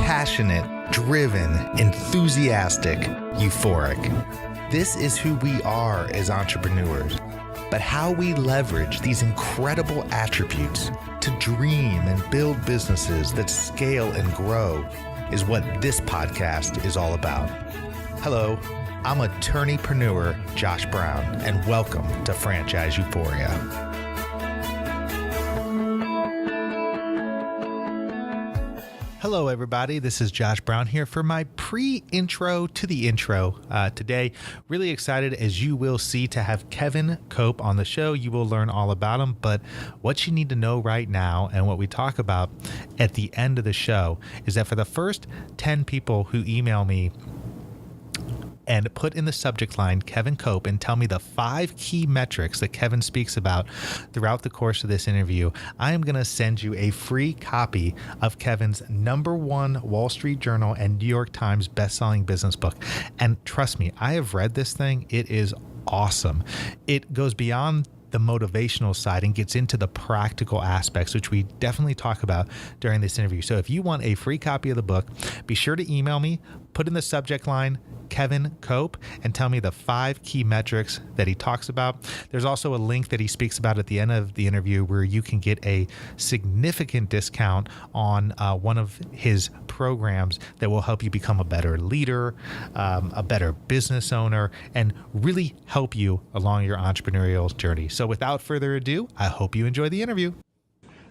Passionate, driven, enthusiastic, euphoric. This is who we are as entrepreneurs. But how we leverage these incredible attributes to dream and build businesses that scale and grow is what this podcast is all about. Hello, I'm attorneypreneur Josh Brown, and welcome to Franchise Euphoria. Hello, everybody. This is Josh Brown here for my pre-intro to the intro. Today, really excited, as you will see, to have Kevin Cope on the show. You will learn all about him, but what you need to know right now and what we talk about at the end of the show is that for the first 10 people who email me and put in the subject line Kevin Cope and tell me the 5 key metrics that Kevin speaks about throughout the course of this interview, I am going to send you a free copy of Kevin's #1 Wall Street Journal and New York Times best-selling business book. And trust me, I have read this thing. It is awesome. It goes beyond the motivational side and gets into the practical aspects, which we definitely talk about during this interview. So if you want a free copy of the book, be sure to email me, put in the subject line Kevin Cope, and tell me the 5 key metrics that he talks about. There's also a link that he speaks about at the end of the interview where you can get a significant discount on one of his programs that will help you become a better leader, a better business owner, and really help you along your entrepreneurial journey. So without further ado, I hope you enjoy the interview.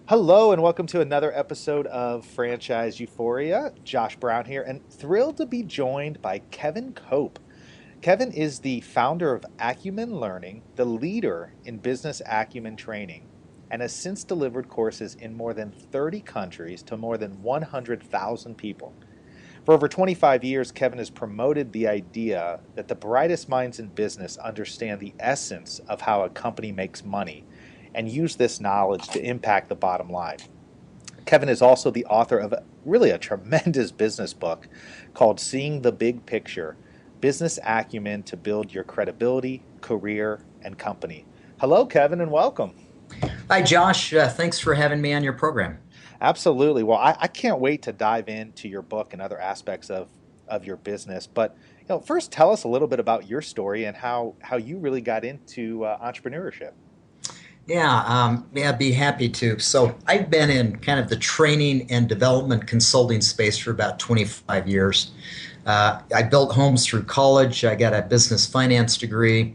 Hello, and welcome to another episode of Franchise Euphoria. Josh Brown here, and thrilled to be joined by Kevin Cope. Kevin is the founder of Acumen Learning, the leader in business acumen training, and has since delivered courses in more than 30 countries to more than 100,000 people. For over 25 years, Kevin has promoted the idea that the brightest minds in business understand the essence of how a company makes money and use this knowledge to impact the bottom line. Kevin is also the author of a tremendous business book called Seeing the Big Picture, Business Acumen to Build Your Credibility, Career, and Company. Hello, Kevin, and welcome. Hi, Josh. Thanks for having me on your program. Absolutely. Well, I can't wait to dive into your book and other aspects of your business. But first, tell us a little bit about your story and how you really got into entrepreneurship. Yeah, I'd be happy to. So I've been in kind of the training and development consulting space for about 25 years. I built homes through college. I got a business finance degree.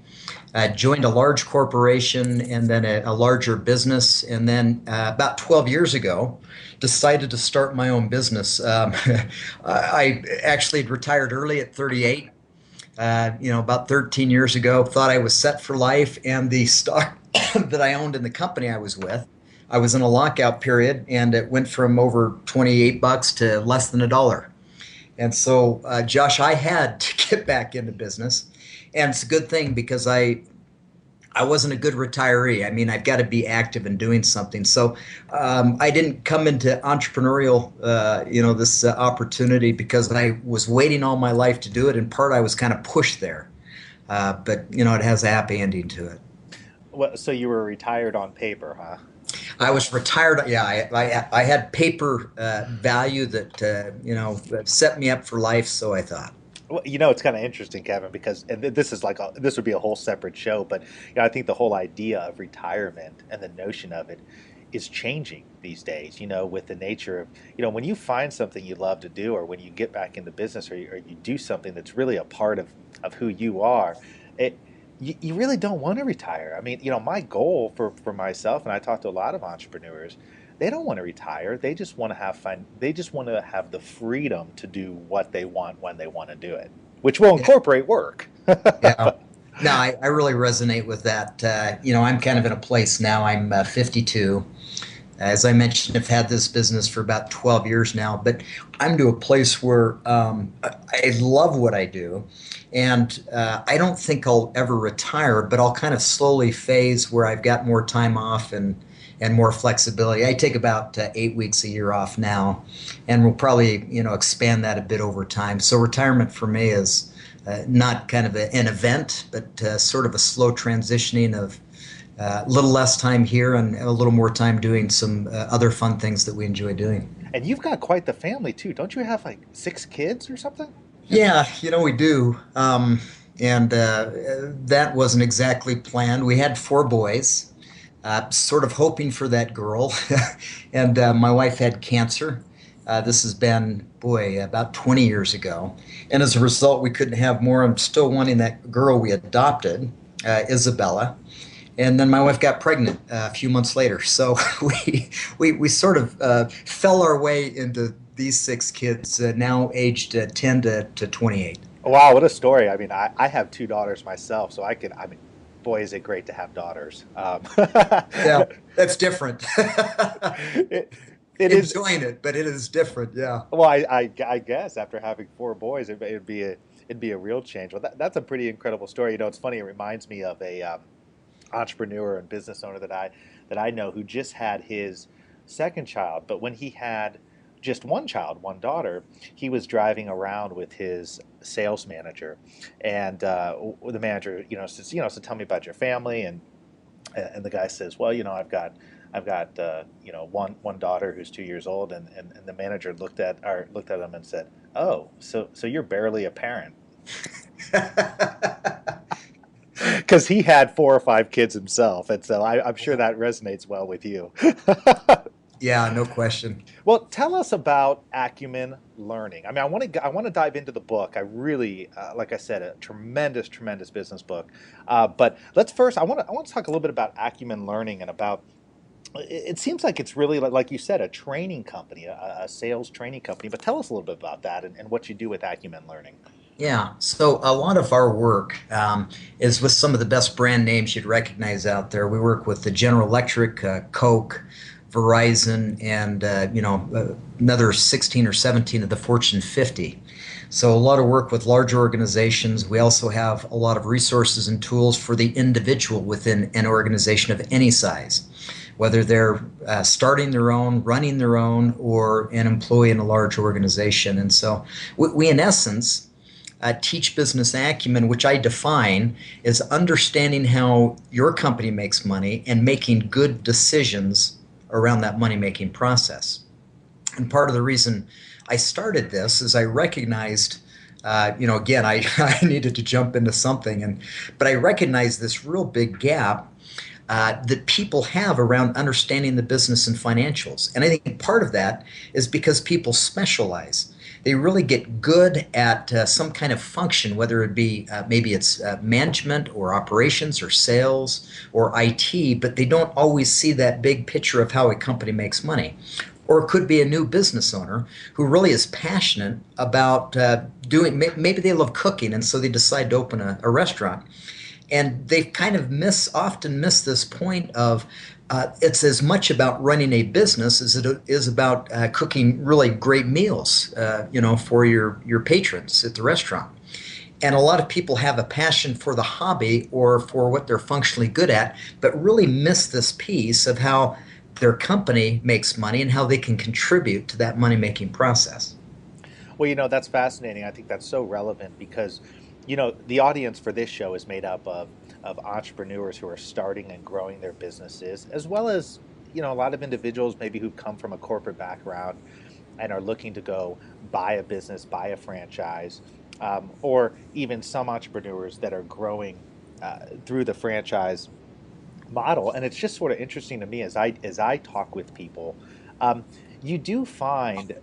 I joined a large corporation and then a larger business. And then about 12 years ago, decided to start my own business. I actually had retired early at 38. About 13 years ago, thought I was set for life, and the stock that I owned in the company I was with, I was in a lockout period, and it went from over $28 to less than $1. And so, Josh, I had to get back into business, and it's a good thing because I wasn't a good retiree. I mean, I've got to be active in doing something. So I didn't come into entrepreneurial, this opportunity because I was waiting all my life to do it. In part, I was kind of pushed there. But it has a happy ending to it. Well, so you were retired on paper, huh? I was retired. Yeah, I had paper value that set me up for life. So I thought. Well, it's kind of interesting, Kevin, because this would be a whole separate show, but I think the whole idea of retirement and the notion of it is changing these days. With the nature of when you find something you love to do, or when you get back into business, or you do something that's really a part of who you are, you really don't want to retire. I mean, my goal for myself, and I talk to a lot of entrepreneurs, they don't want to retire. They just want to have fun. They just want to have the freedom to do what they want when they want to do it, which will incorporate work. Yeah. No, I really resonate with that. I'm kind of in a place now. I'm 52. As I mentioned, I've had this business for about 12 years now, but I'm to a place where I love what I do. And I don't think I'll ever retire, but I'll kind of slowly phase where I've got more time off and more flexibility. I take about 8 weeks a year off now, and we'll probably expand that a bit over time. So retirement for me is not kind of an event, but sort of a slow transitioning of A little less time here and a little more time doing some other fun things that we enjoy doing. And you've got quite the family too. Don't you have like 6 kids or something? Yeah, we do. And that wasn't exactly planned. We had 4 boys, sort of hoping for that girl. And my wife had cancer. This has been, boy, about 20 years ago. And as a result, we couldn't have more. I'm still wanting that girl we adopted, Isabella. And then my wife got pregnant a few months later. So we sort of fell our way into these 6 kids, now aged 10 to 28. Wow, what a story. I mean, I have 2 daughters myself, so I mean, boy, is it great to have daughters. Yeah, that's different. it, it is, Enjoying it, but it is different. Yeah. well, I guess after having 4 boys, it'd be a real change. Well, that's a pretty incredible story. You know, it's funny. It reminds me of a entrepreneur and business owner that I know who just had his second child, but when he had just one child, one daughter, he was driving around with his sales manager, and the manager, says, so tell me about your family, and the guy says, well, I've got one daughter who's 2 years old, and the manager looked at him and said, oh, so you're barely a parent. Because he had 4 or 5 kids himself, and so I'm sure that resonates well with you. Yeah, no question. Well, tell us about Acumen Learning. I mean, I want to dive into the book. I really, like I said, a tremendous, tremendous business book. But let's first, I want to talk a little bit about Acumen Learning and about. It seems like it's really like you said, a training company, a sales training company. But tell us a little bit about that and what you do with Acumen Learning. Yeah, so a lot of our work is with some of the best brand names you'd recognize out there. We work with the General Electric, Coke, Verizon, and another 16 or 17 of the Fortune 50. So a lot of work with large organizations. We also have a lot of resources and tools for the individual within an organization of any size, whether they're starting their own, running their own, or an employee in a large organization. And so we in essence, teach business acumen, which I define as understanding how your company makes money and making good decisions around that money making process. And part of the reason I started this is I recognized, again, I needed to jump into something, but I recognized this real big gap that people have around understanding the business and financials. And I think part of that is because people specialize. They really get good at some kind of function, whether it be maybe it's management or operations or sales or IT, but they don't always see that big picture of how a company makes money. Or it could be a new business owner who really is passionate about maybe they love cooking, and so they decide to open a restaurant. And they kind of often miss this point of it's as much about running a business as it is about cooking really great meals, for your patrons at the restaurant. And a lot of people have a passion for the hobby or for what they're functionally good at, but really miss this piece of how their company makes money and how they can contribute to that money-making process. Well, that's fascinating. I think that's so relevant because, the audience for this show is made up of entrepreneurs who are starting and growing their businesses, as well as, a lot of individuals maybe who come from a corporate background and are looking to go buy a business, buy a franchise, or even some entrepreneurs that are growing through the franchise model. And it's just sort of interesting to me as I talk with people. Um, you do find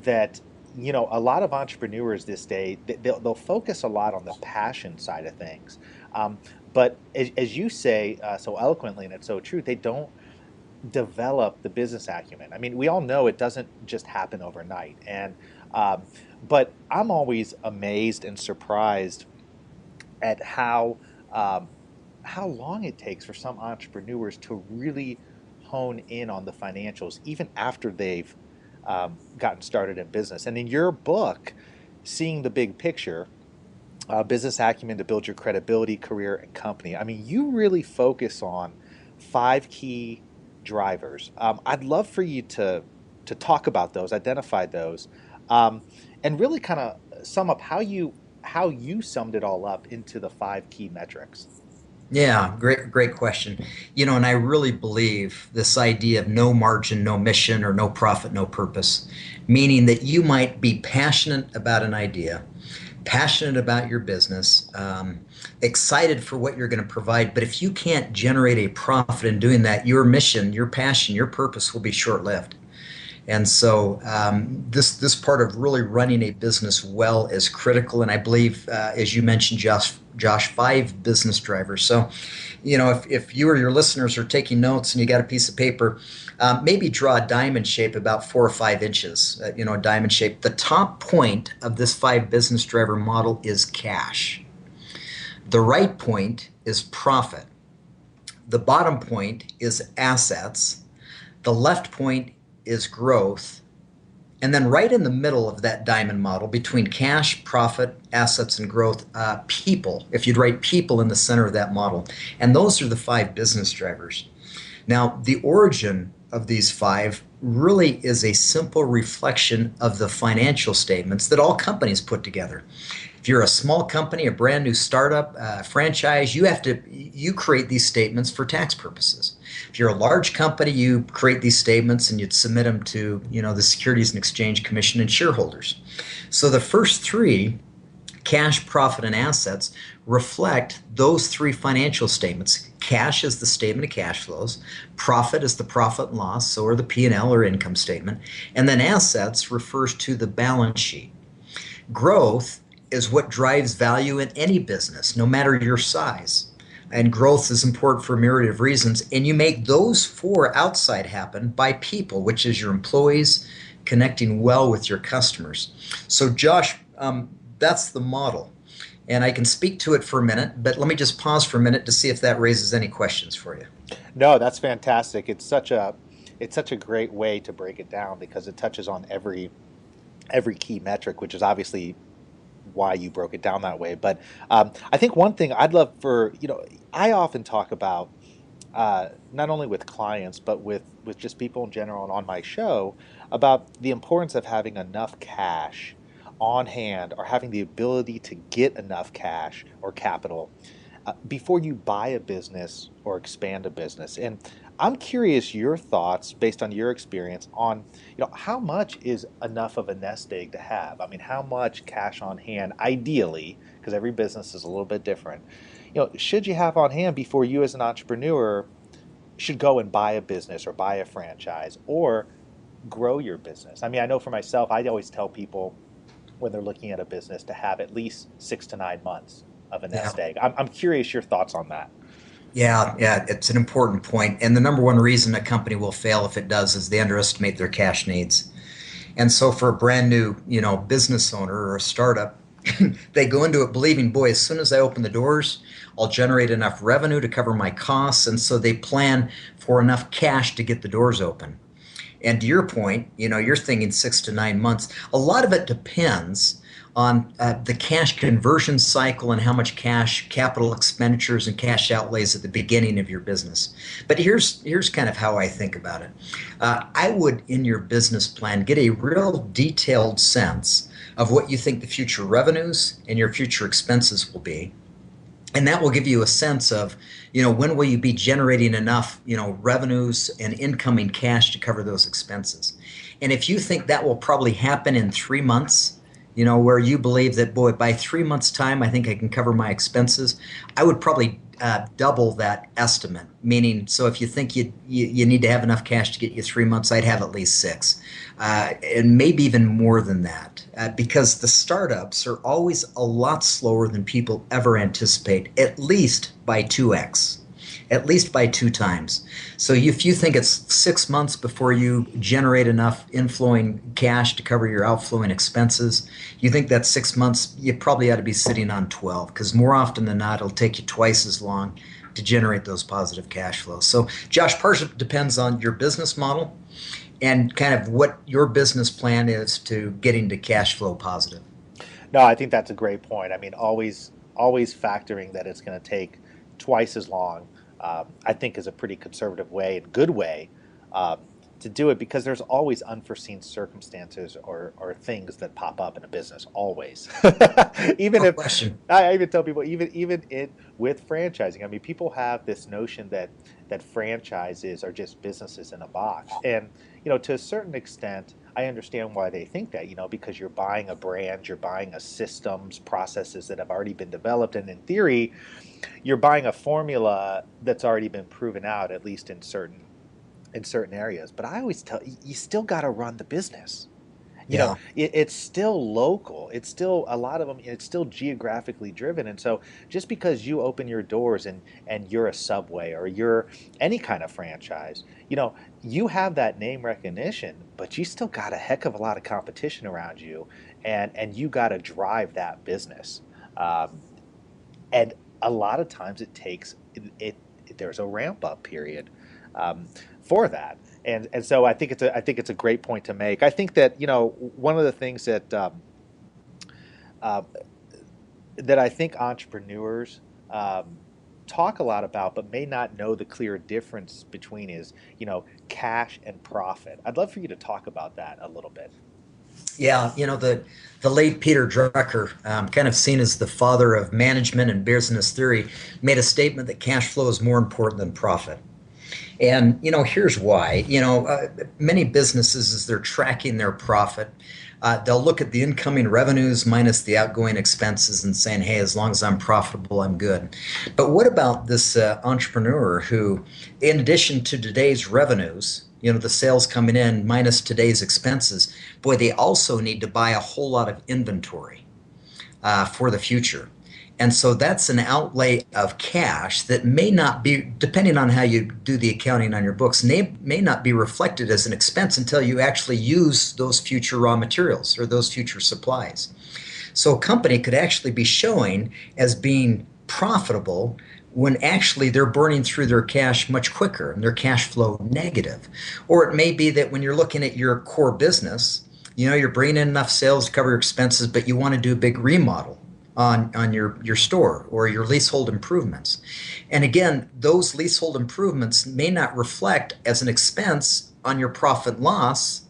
that a lot of entrepreneurs this day they'll focus a lot on the passion side of things, um, but as you say so eloquently, and it's so true, they don't develop the business acumen. I mean, we all know it doesn't just happen overnight, and um, but I'm always amazed and surprised at um, how long it takes for some entrepreneurs to really hone in on the financials, even after they've gotten started in business. And in your book, Seeing the Big Picture, Business Acumen to Build Your Credibility, Career, and Company, I mean, you really focus on 5 key drivers. I'd love for you to talk about those, identify those, um, and really kind of sum up how you summed it all up into the 5 key metrics. Yeah, great question. And I really believe this idea of no margin, no mission, or no profit, no purpose, meaning that you might be passionate about an idea, passionate about your business, excited for what you're going to provide. But if you can't generate a profit in doing that, your mission, your passion, your purpose will be short lived. And so this part of really running a business well is critical. And I believe, as you mentioned, Josh, 5 business drivers. So, if you or your listeners are taking notes and you got a piece of paper, maybe draw a diamond shape about 4 or 5 inches. A diamond shape. The top point of this 5 business driver model is cash. The right point is profit. The bottom point is assets. The left point is growth. And then right in the middle of that diamond model, between cash, profit, assets, and growth, people, if you'd write people in the center of that model. And those are the 5 business drivers. Now, the origin of these 5 really is a simple reflection of the financial statements that all companies put together. If you're a small company, a brand new startup, franchise, you create these statements for tax purposes. If you're a large company, you create these statements and you'd submit them to, the Securities and Exchange Commission and shareholders. So the first 3, cash, profit, and assets, reflect those 3 financial statements. Cash is the statement of cash flows. Profit is the profit and loss, so or the P&L or income statement. And then assets refers to the balance sheet. Growth is what drives value in any business, no matter your size. And growth is important for a myriad of reasons. And you make those 4 outside happen by people, which is your employees connecting well with your customers. So, Josh, that's the model. And I can speak to it for a minute, but let me just pause for a minute to see if that raises any questions for you. No, that's fantastic. It's such a great way to break it down because it touches on every key metric, which is obviously why you broke it down that way. But I think one thing I'd love I often talk about not only with clients but with just people in general and on my show about the importance of having enough cash on hand or having the ability to get enough cash or capital before you buy a business or expand a business. And I'm curious your thoughts based on your experience on, how much is enough of a nest egg to have? I mean, how much cash on hand, ideally, because every business is a little bit different, should you have on hand before you as an entrepreneur should go and buy a business or buy a franchise or grow your business? I mean, I know for myself, I always tell people when they're looking at a business to have at least 6 to 9 months of a Yeah. nest egg. I'm curious your thoughts on that. Yeah, it's an important point. And the number one reason a company will fail if it does is they underestimate their cash needs. And so for a brand new, business owner or a startup, they go into it believing, boy, as soon as I open the doors, I'll generate enough revenue to cover my costs. And so they plan for enough cash to get the doors open. And to your point, you're thinking 6 to 9 months. A lot of it depends on the cash conversion cycle and how much cash, capital expenditures, and cash outlays at the beginning of your business. But here's kind of how I think about it. I would, in your business plan, get a real detailed sense of what you think the future revenues and your future expenses will be. And that will give you a sense of, when will you be generating enough, revenues and incoming cash to cover those expenses. And if you think that will probably happen in 3 months, where you believe that, boy, by 3 months' time, I think I can cover my expenses, I would probably double that estimate. Meaning, so if you think you need to have enough cash to get you 3 months, I'd have at least 6, and maybe even more than that, because the startups are always a lot slower than people ever anticipate, at least by 2x. At least by 2 times. So if you think it's 6 months before you generate enough inflowing cash to cover your outflowing expenses, you think that's 6 months, you probably ought to be sitting on 12, because more often than not, it'll take you twice as long to generate those positive cash flows. So, Josh, part of it depends on your business model and kind of what your business plan is to getting to cash flow positive. No, I think that's a great point. I mean, always factoring that it's going to take twice as long, I think is a pretty conservative way and good way um, to do it, because there's always unforeseen circumstances or things that pop up in a business, always. Even No if question. I even tell people, even in with franchising, I mean, people have this notion that franchises are just businesses in a box, and to a certain extent, I understand why they think that, because you're buying a brand, you're buying a systems, processes that have already been developed, and in theory, you're buying a formula that's already been proven out, at least in certain areas. But I always tell you still got to run the business. Yeah. It's still local. It's still, a lot of them, it's still geographically driven. And so just because you open your doors and you're a Subway or you're any kind of franchise, you have that name recognition, but you still got a heck of a lot of competition around you, and you got to drive that business. Um, and a lot of times it takes there's a ramp up period, um, for that. And so I think it's a great point to make. I think that one of the things uh, that I think entrepreneurs talk a lot about, but may not know the clear difference between, is cash and profit. I'd love for you to talk about that a little bit. Yeah, the late Peter Drucker, kind of seen as the father of management and business theory, made a statement that cash flow is more important than profit. And here's why. Many businesses, as they're tracking their profit, they'll look at the incoming revenues minus the outgoing expenses and saying, "Hey, as long as I'm profitable, I'm good." But what about this entrepreneur who, in addition to today's revenues, the sales coming in minus today's expenses, boy, they also need to buy a whole lot of inventory for the future. And so that's an outlay of cash that may not be, depending on how you do the accounting on your books, may not be reflected as an expense until you actually use those future raw materials or those future supplies. So a company could actually be showing as being profitable when actually they're burning through their cash much quicker and their cash flow negative. Or it may be that when you're looking at your core business, you're bringing in enough sales to cover your expenses, but you want to do a big remodel on your store or your leasehold improvements. And again, those leasehold improvements may not reflect as an expense on your profit loss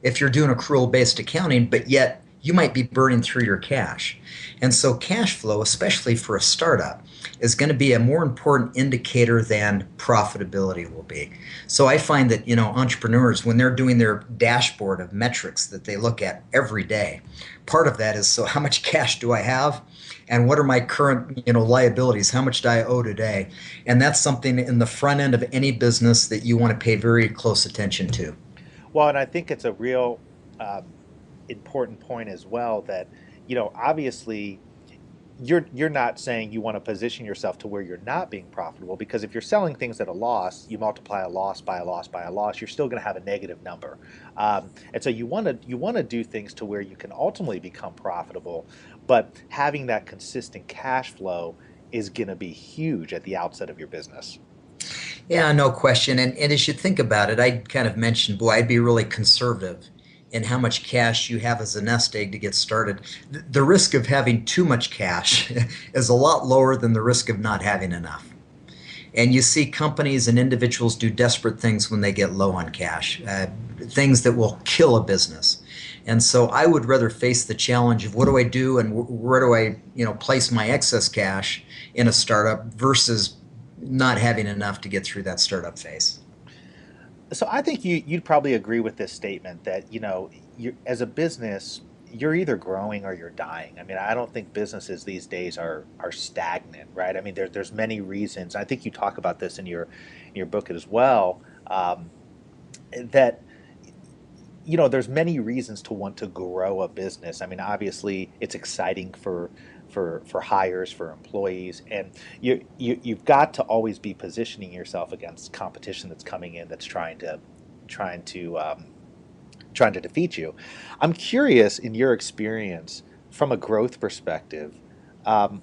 if you're doing accrual based accounting, but yet you might be burning through your cash. And so cash flow, especially for a startup, is going to be a more important indicator than profitability will be. So I find that, entrepreneurs, when they're doing their dashboard of metrics that they look at every day, part of that is, so how much cash do I have? And what are my current, liabilities? How much do I owe today? And that's something in the front end of any business that you want to pay very close attention to. Well, and I think it's a real important point as well, that obviously you're not saying you want to position yourself to where you're not being profitable, because if you're selling things at a loss, you multiply a loss by a loss by a loss, you're still going to have a negative number. And so you want to do things to where you can ultimately become profitable, but having that consistent cash flow is going to be huge at the outset of your business. Yeah, no question. And as you think about it, I kind of mentioned, boy, I'd be really conservative in how much cash you have as a nest egg to get started. The risk of having too much cash is a lot lower than the risk of not having enough. And you see companies and individuals do desperate things when they get low on cash, things that will kill a business. And so I would rather face the challenge of what do I do and where do I, place my excess cash in a startup versus not having enough to get through that startup phase. So I think you'd probably agree with this statement that you, as a business, you're either growing or you're dying. I mean, I don't think businesses these days are stagnant, right? I mean, there's many reasons. I think you talk about this in your book as well, that there's many reasons to want to grow a business. I mean, obviously, it's exciting for hires, for employees, and you've got to always be positioning yourself against competition that's coming in, that's trying to trying to defeat you. I'm curious, in your experience, from a growth perspective, um,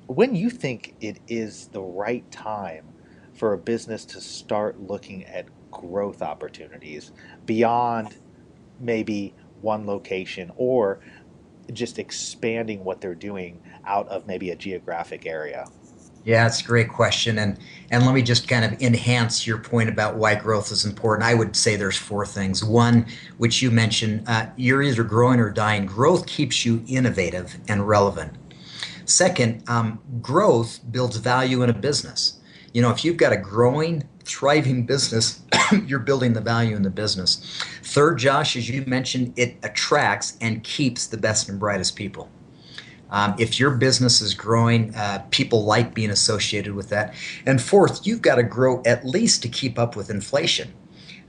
when you think it is the right time for a business to start looking at growth opportunities beyond maybe one location, or just expanding what they're doing out of maybe a geographic area. Yeah, it's a great question. And let me just kind of enhance your point about why growth is important. I would say there's four things. One, which you mentioned, you're either growing or dying. Growth keeps you innovative and relevant. Second, growth builds value in a business. You know, if you've got a growing, thriving business, you're building the value in the business. Third, Josh, as you mentioned, it attracts and keeps the best and brightest people. If your business is growing, people like being associated with that. And fourth, you've got to grow at least to keep up with inflation.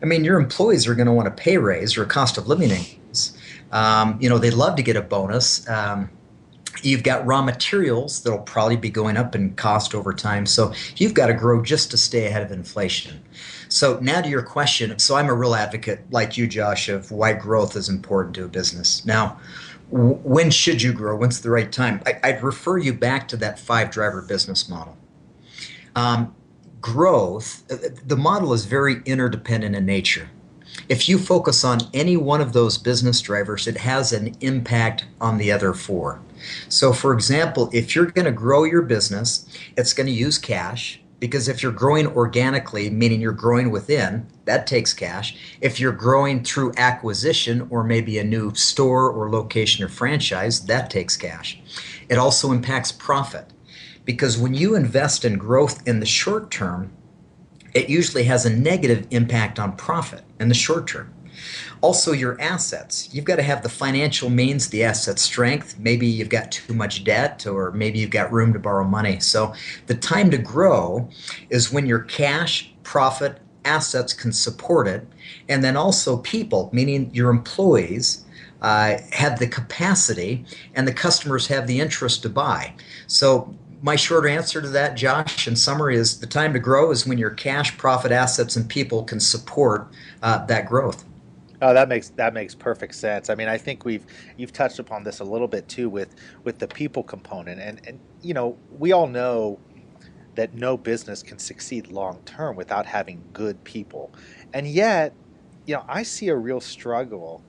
I mean, your employees are going to want a pay raise or a cost of living increase. They'd love to get a bonus. You've got raw materials that'll probably be going up in cost over time. So you've got to grow just to stay ahead of inflation. So now to your question. So I'm a real advocate, like you, Josh, of why growth is important to a business. Now, when should you grow? When's the right time? I'd refer you back to that five driver business model. Growth, the model is very interdependent in nature. If you focus on any one of those business drivers, it has an impact on the other four. So, for example, if you're going to grow your business, it's going to use cash because if you're growing organically, meaning you're growing within, that takes cash. If you're growing through acquisition or maybe a new store or location or franchise, that takes cash. It also impacts profit because when you invest in growth in the short term, it usually has a negative impact on profit in the short term. Also, your assets. You've got to have the financial means, the asset strength. Maybe you've got too much debt, or maybe you've got room to borrow money. So, the time to grow is when your cash, profit, assets can support it. And then also, people, meaning your employees, have the capacity and the customers have the interest to buy. So, my short answer to that, Josh, in summary, is the time to grow is when your cash, profit, assets, and people can support that growth. Oh, that makes perfect sense. I mean, I think you've touched upon this a little bit too with the people component, and we all know that no business can succeed long term without having good people, and yet, I see a real struggle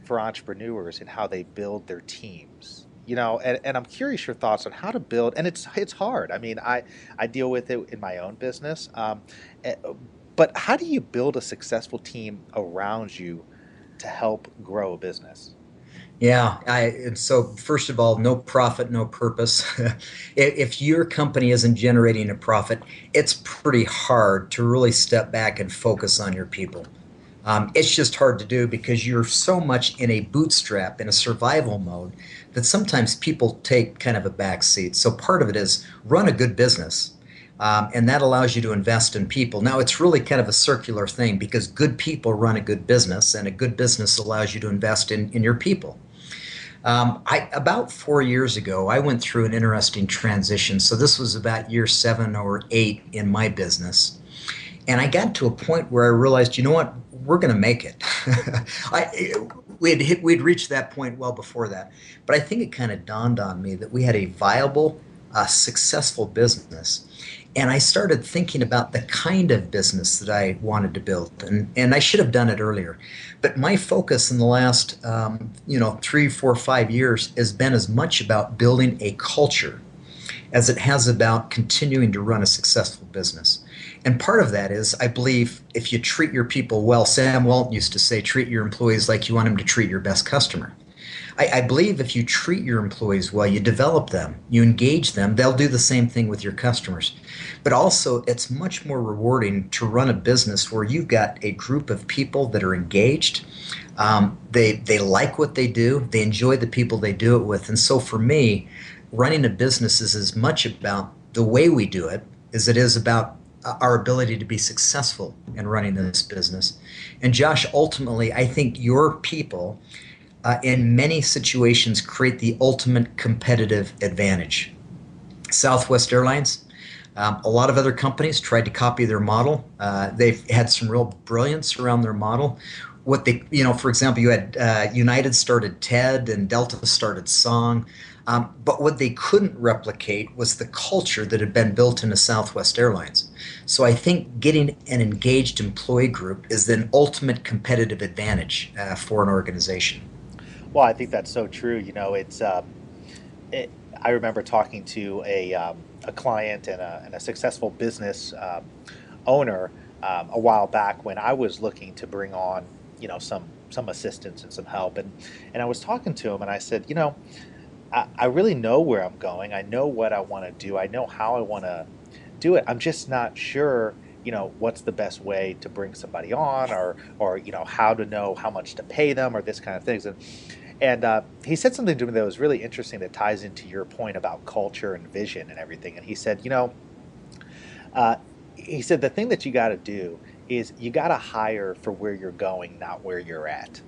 for entrepreneurs in how they build their teams. And I'm curious your thoughts on how to build, and it's hard. I mean, I deal with it in my own business, eh, but how do you build a successful team around you to help grow a business? Yeah, and so first of all, no profit, no purpose. If your company isn't generating a profit, it's pretty hard to really step back and focus on your people. It's just hard to do because you're so much in a bootstrap, in a survival mode, that sometimes people take kind of a back seat. So part of it is run a good business, and that allows you to invest in people. Now, it's really kind of a circular thing because good people run a good business, and a good business allows you to invest in your people. About 4 years ago, I went through an interesting transition. So this was about year 7 or 8 in my business. And I got to a point where I realized, you know what, we're going to make it. We'd reached that point well before that. But I think it kind of dawned on me that we had a viable, successful business. And I started thinking about the kind of business that I wanted to build. And I should have done it earlier. But my focus in the last, 3, 4, 5 years has been as much about building a culture as it has about continuing to run a successful business. And part of that is, I believe, if you treat your people well, Sam Walton used to say, treat your employees like you want them to treat your best customer. I believe if you treat your employees well, you develop them, you engage them, they'll do the same thing with your customers. But also, it's much more rewarding to run a business where you've got a group of people that are engaged. They like what they do, they enjoy the people they do it with. And so for me, running a business is as much about the way we do it as it is about our ability to be successful in running this business. And Josh, ultimately, I think your people in many situations create the ultimate competitive advantage. Southwest Airlines, a lot of other companies tried to copy their model. They've had some real brilliance around their model. For example, you had United started TED and Delta started Song. But what they couldn't replicate was the culture that had been built into Southwest Airlines. So I think getting an engaged employee group is the ultimate competitive advantage for an organization. Well, I think that's so true. It, I remember talking to a client and a successful business owner a while back when I was looking to bring on, some assistance and some help, and I was talking to him, and I said, I really know where I'm going. I know what I want to do. I know how I want to do it. I'm just not sure, what's the best way to bring somebody on, or how to know how much to pay them, or this kind of things. And he said something to me that was really interesting that ties into your point about culture and vision and everything. And he said, uh, he said the thing that you got to do is you got to hire for where you're going, not where you're at.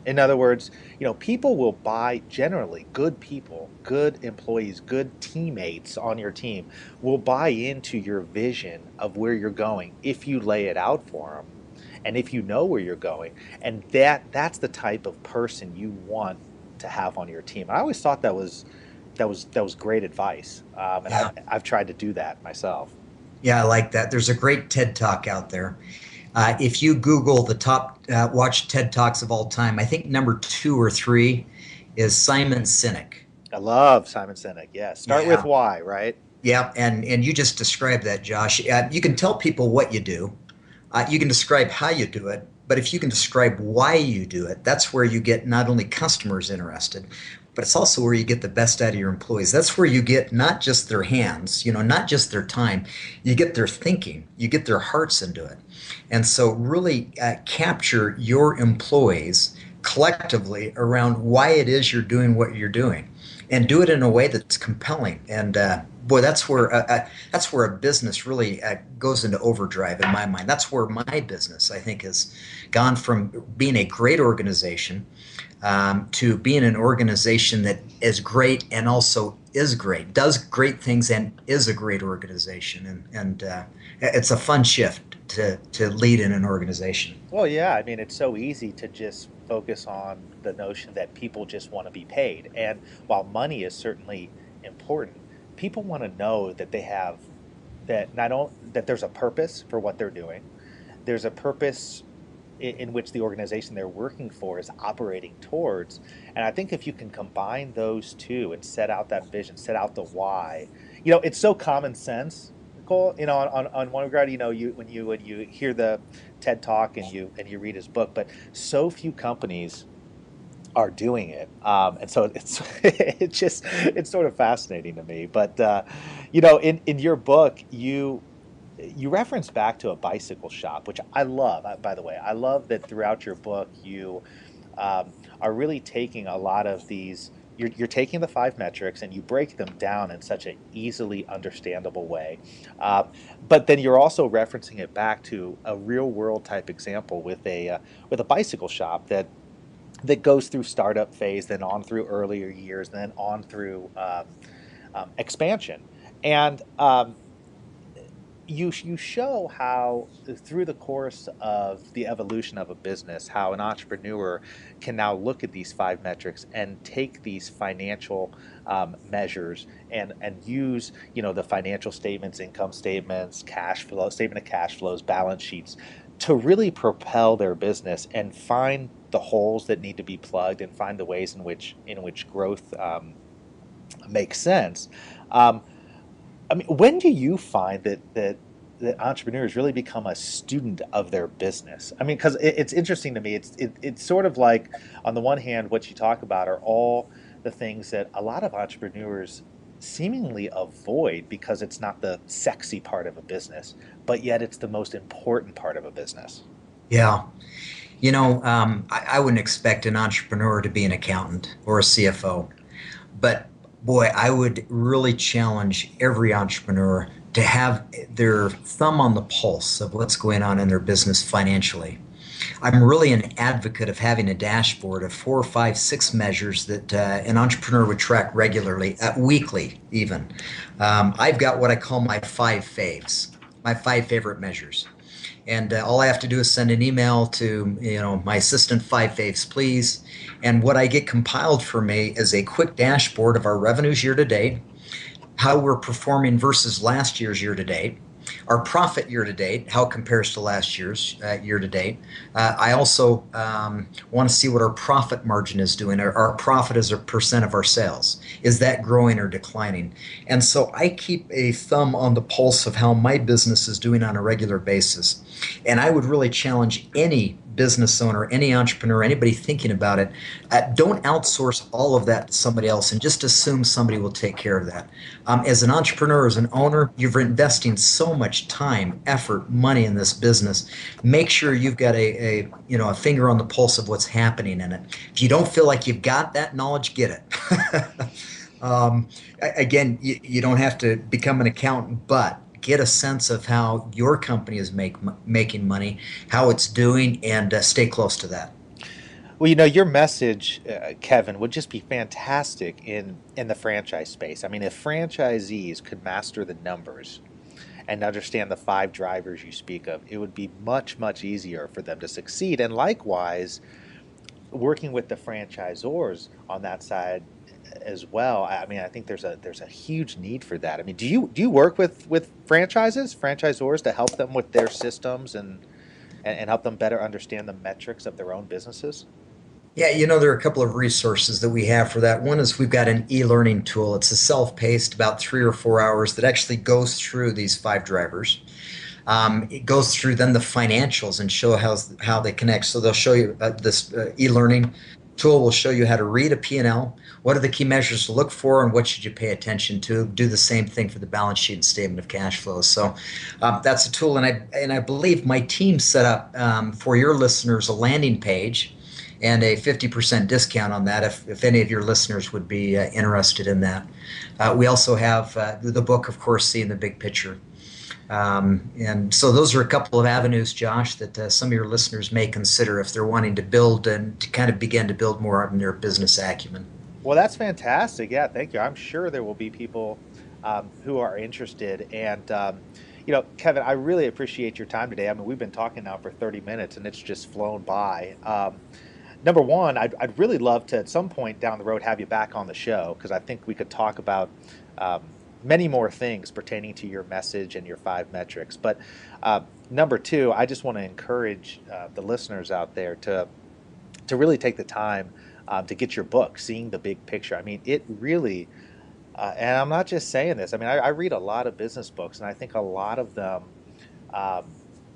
In other words, people will buy, generally good people, good employees, good teammates on your team will buy into your vision of where you're going if you lay it out for them and if you know where you're going. And that's the type of person you want to have on your team. I always thought that was great advice, and Yeah. I've tried to do that myself. Yeah, I like that. There's a great TED Talk out there. If you Google the top watch TED Talks of all time, I think number 2 or 3 is Simon Sinek. I love Simon Sinek. Yeah, start with Yeah, why, right? yeah, and you just described that, Josh. You can tell people what you do. You can describe how you do it, but if you can describe why you do it, that's where you get not only customers interested, but it's also where you get the best out of your employees. That's where you get not just their hands, not just their time, you get their thinking, you get their hearts into it. And so really capture your employees collectively around why it is you're doing what you're doing, and do it in a way that's compelling. And boy, that's where a business really goes into overdrive in my mind. That's where my business, I think, has gone from being a great organization to being an organization that is great and also is great, does great things, and is a great organization. And it's a fun shift to lead in an organization. Well, yeah, I mean, it's so easy to just focus on the notion that people just want to be paid. And while money is certainly important, people want to know that they have that not only that there's a purpose for what they're doing, there's a purpose in which the organization they're working for is operating towards. And I think if you can combine those two and set out that vision, set out the why, it's so common sense, Cole. On one regard, when you hear the TED talk and you read his book, but so few companies are doing it, and so it's it's sort of fascinating to me. But in your book, you reference back to a bicycle shop, which I love. By the way, I love that throughout your book you are really taking a lot of these. You're taking the 5 metrics and you break them down in such an easily understandable way, uh, but then you're also referencing it back to a real world type example with a bicycle shop that goes through startup phase, then on through earlier years, then on through expansion. And you show how through the course of the evolution of a business, how an entrepreneur can now look at these 5 metrics and take these financial measures and use the financial statements, income statements, cash flow statement of cash flows, balance sheets to really propel their business and find the holes that need to be plugged and find the ways in which growth makes sense. Um, I mean, when do you find that entrepreneurs really become a student of their business? I mean, because it's interesting to me. It's sort of like, on the one hand, what you talk about are all the things that a lot of entrepreneurs seemingly avoid because it's not the sexy part of a business, but yet it's the most important part of a business. Yeah. I wouldn't expect an entrepreneur to be an accountant or a CFO, but boy, I would really challenge every entrepreneur to have their thumb on the pulse of what's going on in their business financially. I'm really an advocate of having a dashboard of 4, 5, 6 measures that an entrepreneur would track regularly, weekly even. I've got what I call my 5 faves, my 5 favorite measures. And all I have to do is send an email to my assistant, 5 faves, please. And what I get compiled for me is a quick dashboard of our revenues year to date, how we're performing versus last year's year to date, our profit year to date, how it compares to last year's year to date. I also want to see what our profit margin is doing. Our profit as a percent of our sales. Is that growing or declining? And so I keep a thumb on the pulse of how my business is doing on a regular basis. And I would really challenge any business owner, any entrepreneur, anybody thinking about it, don't outsource all of that to somebody else and just assume somebody will take care of that. As an entrepreneur, as an owner, you're investing so much time, effort, money in this business. Make sure you've got a finger on the pulse of what's happening in it. If you don't feel like you've got that knowledge, get it. Again, you don't have to become an accountant, but get a sense of how your company is making money, how it's doing, and stay close to that. Well, your message, Kevin, would just be fantastic in the franchise space. I mean, if franchisees could master the numbers and understand the 5 drivers you speak of, it would be much, much easier for them to succeed. And likewise, working with the franchisors on that side as well. I mean, I think there's a huge need for that. I mean, do you work with franchisors to help them with their systems and help them better understand the metrics of their own businesses? Yeah, there are a couple of resources that we have for that. One is we've got an e-learning tool. It's a self-paced, about 3 or 4 hours, that actually goes through these 5 drivers. It goes through then the financials and show how they connect. So they'll show you this e-learning tool will show you how to read a P&L, what are the key measures to look for, and what should you pay attention to. Do the same thing for the balance sheet and statement of cash flows. So that's a tool, and I believe my team set up for your listeners a landing page and a 50% discount on that if any of your listeners would be interested in that. We also have the book, of course, Seeing the Big Picture. And so those are a couple of avenues, Josh, that some of your listeners may consider if they're wanting to build and to kind of begin to build more on their business acumen. Well, that's fantastic. Yeah, thank you. I'm sure there will be people who are interested. And, Kevin, I really appreciate your time today. I mean, we've been talking now for 30 minutes, and it's just flown by. Number one, I'd really love to, at some point down the road, have you back on the show, because I think we could talk about many more things pertaining to your message and your 5 metrics. But number 2, I just want to encourage the listeners out there to really take the time to get your book, Seeing the Big Picture. I mean, it really, and I'm not just saying this, I mean, I read a lot of business books, and I think a lot of them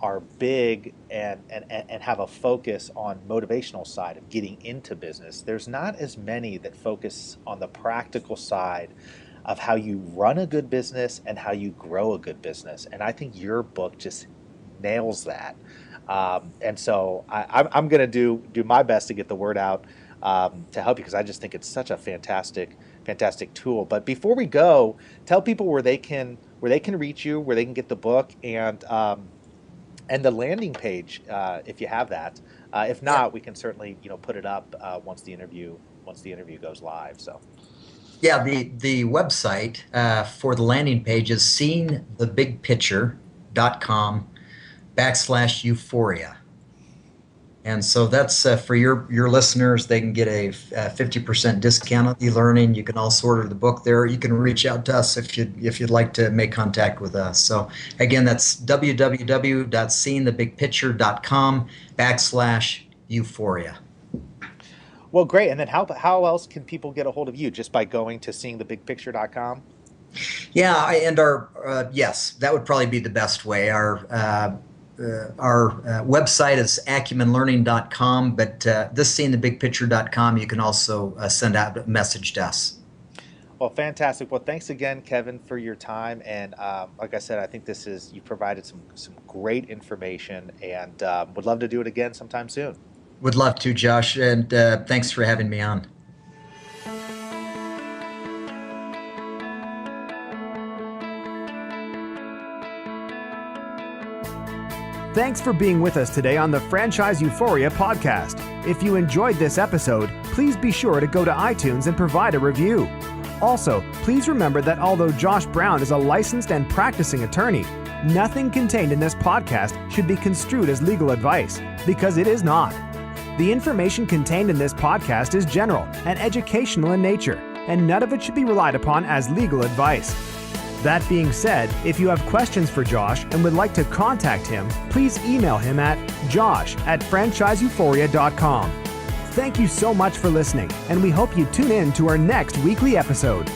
are big and have a focus on motivational side of getting into business. There's not as many that focus on the practical side of how you run a good business and how you grow a good business. And I think your book just nails that. And so I'm going to do my best to get the word out to help you, because I just think it's such a fantastic tool. But before we go, tell people where they can reach you, where they can get the book, and the landing page if you have that. If not, we can certainly put it up once the interview goes live. So. Yeah, the website for the landing page is seeingthebigpicture.com/euphoria. And so that's for your listeners. They can get a 50% discount on e-learning. You can also order the book there. You can reach out to us if you'd like to make contact with us. So again, that's www.seeingthebigpicture.com/euphoria. Well, great. And then how else can people get a hold of you? Just by going to seeingthebigpicture.com? Yeah, and our yes, that would probably be the best way. Our website is acumenlearning.com, but this seeingthebigpicture.com, you can also send out a message to us. Well, fantastic. Well, thanks again, Kevin, for your time. And like I said, I think you provided some great information, and would love to do it again sometime soon. Would love to, Josh, and thanks for having me on. Thanks for being with us today on the Franchise Euphoria podcast. If you enjoyed this episode, please be sure to go to iTunes and provide a review. Also, please remember that although Josh Brown is a licensed and practicing attorney, nothing contained in this podcast should be construed as legal advice, because it is not. The information contained in this podcast is general and educational in nature, and none of it should be relied upon as legal advice. That being said, if you have questions for Josh and would like to contact him, please email him at josh@franchiseeuphoria.com. Thank you so much for listening, and we hope you tune in to our next weekly episode.